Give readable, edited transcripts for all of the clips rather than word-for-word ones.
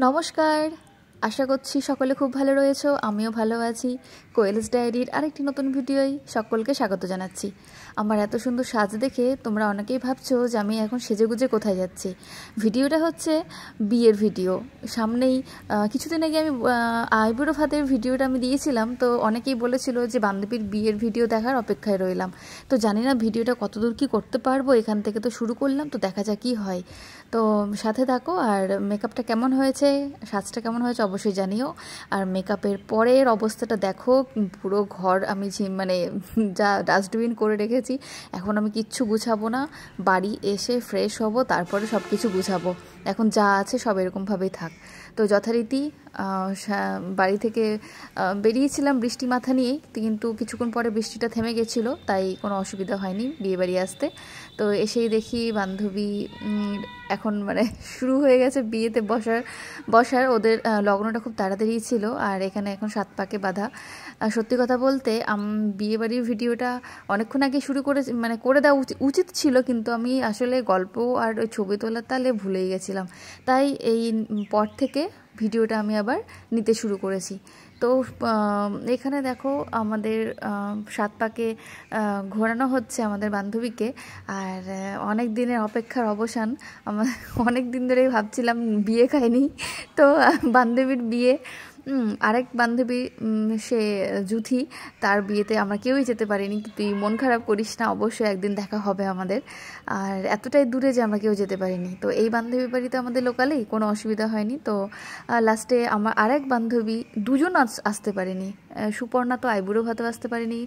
নমস্কার, আশা করছি সকলে খুব ভালো রয়েছো। আমিও ভালো আছি। কোয়েলস ডায়েরির আরেকটি নতুন ভিডিওয় সকলকে স্বাগত জানাচ্ছি। আমার এত সুন্দর সাজ দেখে তোমরা অনেকেই ভাবছো যে আমি এখন সেজেগুজে কোথায় যাচ্ছি। ভিডিওটা হচ্ছে বিয়ের ভিডিও। সামনেই কিছুদিন আগে আমি আইবুড়ো ভাতের ভিডিওটা আমি দিয়েছিলাম, তো অনেকেই বলেছিল যে বান্ধবীর বিয়ের ভিডিও দেখার অপেক্ষায় রইলাম। তো জানি না ভিডিওটা কতদূর কী করতে পারবো, এখান থেকে তো শুরু করলাম, তো দেখা যাক কী হয়। তো সাথে থাকো। আর মেকআপটা কেমন হয়েছে, সাজটা কেমন হয়েছে অবশ্যই জানিও। আর মেকআপের পরের অবস্থাটা দেখো, পুরো ঘর আমি মানে যা ডাস্টবিন করে রেখেছি। এখন আমি কিচ্ছু গুছাবো না, বাড়ি এসে ফ্রেশ হব, তারপরে সব কিছু গুছাবো। এখন যা আছে সব এরকমভাবেই থাক। তো যথারীতি বাড়ি থেকে বেরিয়েছিলাম বৃষ্টি মাথা নিয়েই, কিন্তু কিছুক্ষণ পরে বৃষ্টিটা থেমে গেছিলো, তাই কোনো অসুবিধা হয়নি বিয়ে বাড়ি আসতে। তো এসেই দেখি বান্ধবী এখন মানে শুরু হয়ে গেছে বিয়েতে বসার ওদের লগ্নটা খুব তাড়াতাড়ি ছিল। আর এখানে এখন 7 পাকে বাঁধা। সত্যি কথা বলতে বিয়েবাড়ির ভিডিওটা অনেকক্ষণ আগে শুরু করে দেওয়া উচিত ছিল, কিন্তু আমি আসলে গল্প আর ওই ছবি তোলার তালে ভুলেই গেছিলাম। তাই এই পর থেকে ভিডিওটা আমি আবার নিতে শুরু করেছি। তো এখানে দেখো আমাদের 7 পাকে ঘোরানো হচ্ছে আমাদের বান্ধবীকে। আর অনেক দিনের অপেক্ষার অবসান। আমার অনেক দিন ধরেই ভাবছিলাম বিয়ে খাইনি, তো বান্ধবীর বিয়ে। আরেক বান্ধবী সে জুথি, তার বিয়েতে আমরা কেউই যেতে পারিনি। তুই মন খারাপ করিস না, অবশ্যই একদিন দেখা হবে আমাদের। আর এতটাই দূরে যে আমরা কেউ যেতে পারিনি। তো এই বান্ধবীর বাড়িতে আমাদের লোকালেই, কোনো অসুবিধা হয়নি। তো লাস্টে আমার আরেক বান্ধবী দুজন আসতে পারেনি। সুপর্ণা তো আইবুড়ো ভাতেও আসতে পারেনি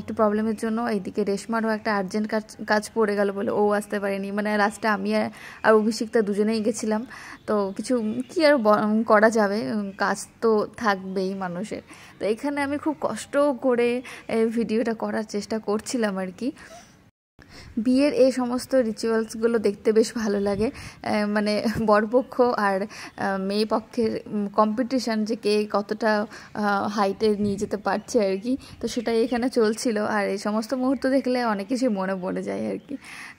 একটু প্রবলেমের জন্য। এইদিকে রেশমারও একটা আর্জেন্ট কাজ পড়ে গেল বলে ও আসতে পারেনি। মানে লাস্টে আমি আর অভিষিক্তা দুজনেই গেছিলাম। তো কিছু কি আর করা যাবে, কাজ তো থাকবেই মানুষের। তো এখানে আমি খুব কষ্ট করে ভিডিওটা করার চেষ্টা করছিলাম আর কি। বিয়ের এই সমস্ত রিচুয়ালসগুলো দেখতে বেশ ভালো লাগে। মানে বরপক্ষ আর মেয়ে পক্ষের কম্পিটিশান, যে কে কতটা হাইটে নিয়ে যেতে পারছে আর কি। তো সেটাই এখানে চলছিল। আর এই সমস্ত মুহূর্ত দেখলে অনেক কিছু মনে পড়ে যায় আর কি।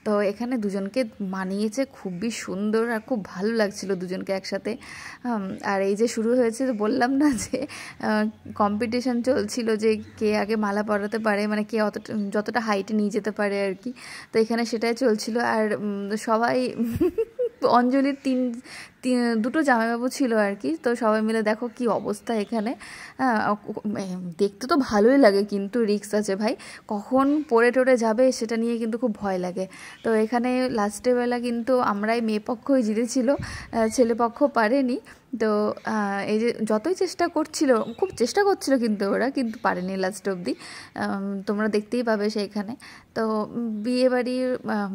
তো এখানে দুজনকে মানিয়েছে খুবই সুন্দর, আর খুব ভালো লাগছিল দুজনকে একসাথে। আর এই যে শুরু হয়েছে, বললাম না যে কম্পিটিশান চলছিল যে কে আগে মালা পরাতে পারে, মানে কে যতটা হাইটে নিয়ে যেতে পারে আর কি। তো এখানে সেটাই চলছিল। আর সবাই অঞ্জলির দুটো জামাইবাবু ছিল আর কি। তো সবাই মিলে দেখো কি অবস্থা এখানে। দেখতে তো ভালোই লাগে, কিন্তু রিস্ক আছে ভাই, কখন পড়ে টরে যাবে সেটা নিয়ে কিন্তু খুব ভয় লাগে। তো এখানে লাস্টের বেলা কিন্তু আমরাই মেয়ে পক্ষই জিতেছিল, ছেলেপক্ষ পারেনি। তো এই যে যতই খুব চেষ্টা করছিল, কিন্তু ওরা কিন্তু পারেনি লাস্ট অবধি। তোমরা দেখতেই পাবে সেইখানে। তো বিয়েবাড়ির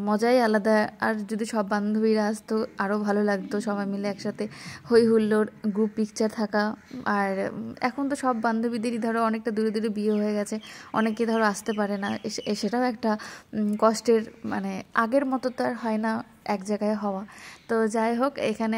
মজাই আলাদা। আর যদি সব বান্ধবীরা আসতো আরও ভালো লাগতো, সবাই মিলে একসাথে হই হুল্লোড়, গ্রুপ পিকচার থাকা। আর এখন তো সব বান্ধবীদেরই ধরো অনেকটা দূরে দূরে বিয়ে হয়ে গেছে, অনেকে ধরো আসতে পারে না, সেটাও একটা কষ্টের। মানে আগের মতো তো আর হয় না এক জায়গায় হওয়া। তো যাই হোক, এখানে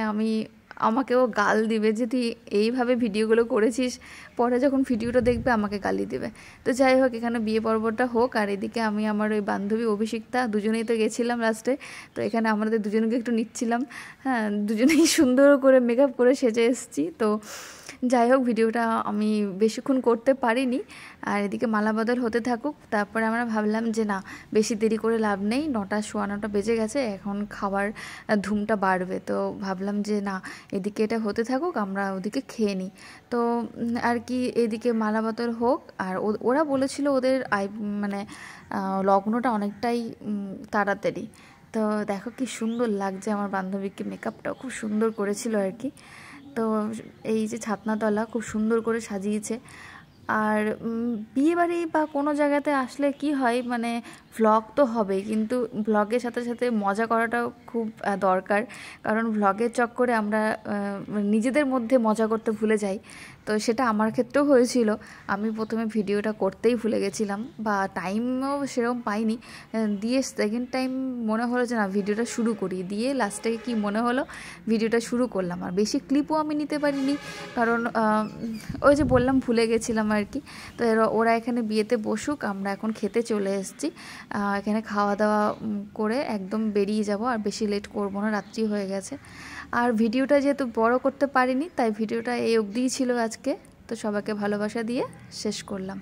আমাকেও গাল দিবে যে তুই এইভাবে ভিডিওগুলো করেছিস, পরে যখন ভিডিওটা দেখবে আমাকে গালি দেবে। তো যাই হোক, এখানে বিয়ে পর্বটা হোক। আর এদিকে আমি আমার ওই বান্ধবী অভিষিক্তা দুজনেই তো গেছিলাম লাস্টে। তো এখানে আমাদের দুজনকে একটু নিচ্ছিলাম। হ্যাঁ, দুজনেই সুন্দর করে মেকআপ করে সেজে এসেছি। তো যাই হোক, ভিডিওটা আমি বেশিক্ষণ করতে পারিনি। আর এদিকে মালা বদল হতে থাকুক। তারপরে আমরা ভাবলাম যে না, বেশি দেরি করে লাভ নেই, 9টা সোয়া 9টা বেজে গেছে, এখন খাবার ধুমটা বাড়বে। তো ভাবলাম যে না, এদিকে এটা হতে থাকুক, আমরা ওদিকে খেয়ে নিই। তো আর কি, এদিকে মালা বদল হোক। আর ওরা বলেছিল ওদের মানে লগ্নটা অনেকটাই তাড়াতাড়ি। তো দেখো কি সুন্দর লাগছে আমার বান্ধবীকে, মেকআপটাও খুব সুন্দর করেছিল আর কি। তো এই যে ছাতনাতলা খুব সুন্দর করে সাজিয়েছে। আর বিয়েবাড়ি বা কোনো জায়গাতে আসলে কি হয়, মানে ভ্লগ তো হবেই, কিন্তু ভ্লগের সাথে সাথে মজা করাটাও খুব দরকার। কারণ ভ্লগের চক্করে আমরা নিজেদের মধ্যে মজা করতে ভুলে যাই। তো সেটা আমার ক্ষেত্রেও হয়েছিল। আমি প্রথমে ভিডিওটা করতেই ভুলে গেছিলাম, বা টাইমও সেরকম পাইনি। দিয়ে সেকেন্ড টাইম মনে হলো যে না, ভিডিওটা শুরু করি, দিয়ে লাস্টে কি মনে হলো ভিডিওটা শুরু করলাম। আর বেশি ক্লিপও আমি নিতে পারিনি, কারণ ওই যে বললাম ভুলে গেছিলাম আর কি। তো ওরা এখানে বিয়েতে বসুক, আমরা এখন খেতে চলে এসেছি। এখানে খাওয়া দাওয়া করে একদম বেরিয়ে যাব, আর বেশি লেট করব না, রাত্রি হয়ে গেছে। আর ভিডিওটা যেহেতু বড় করতে পারিনি, তাই ভিডিওটা এই অবধিই ছিল আজকে। তো সবাইকে ভালোবাসা দিয়ে শেষ করলাম।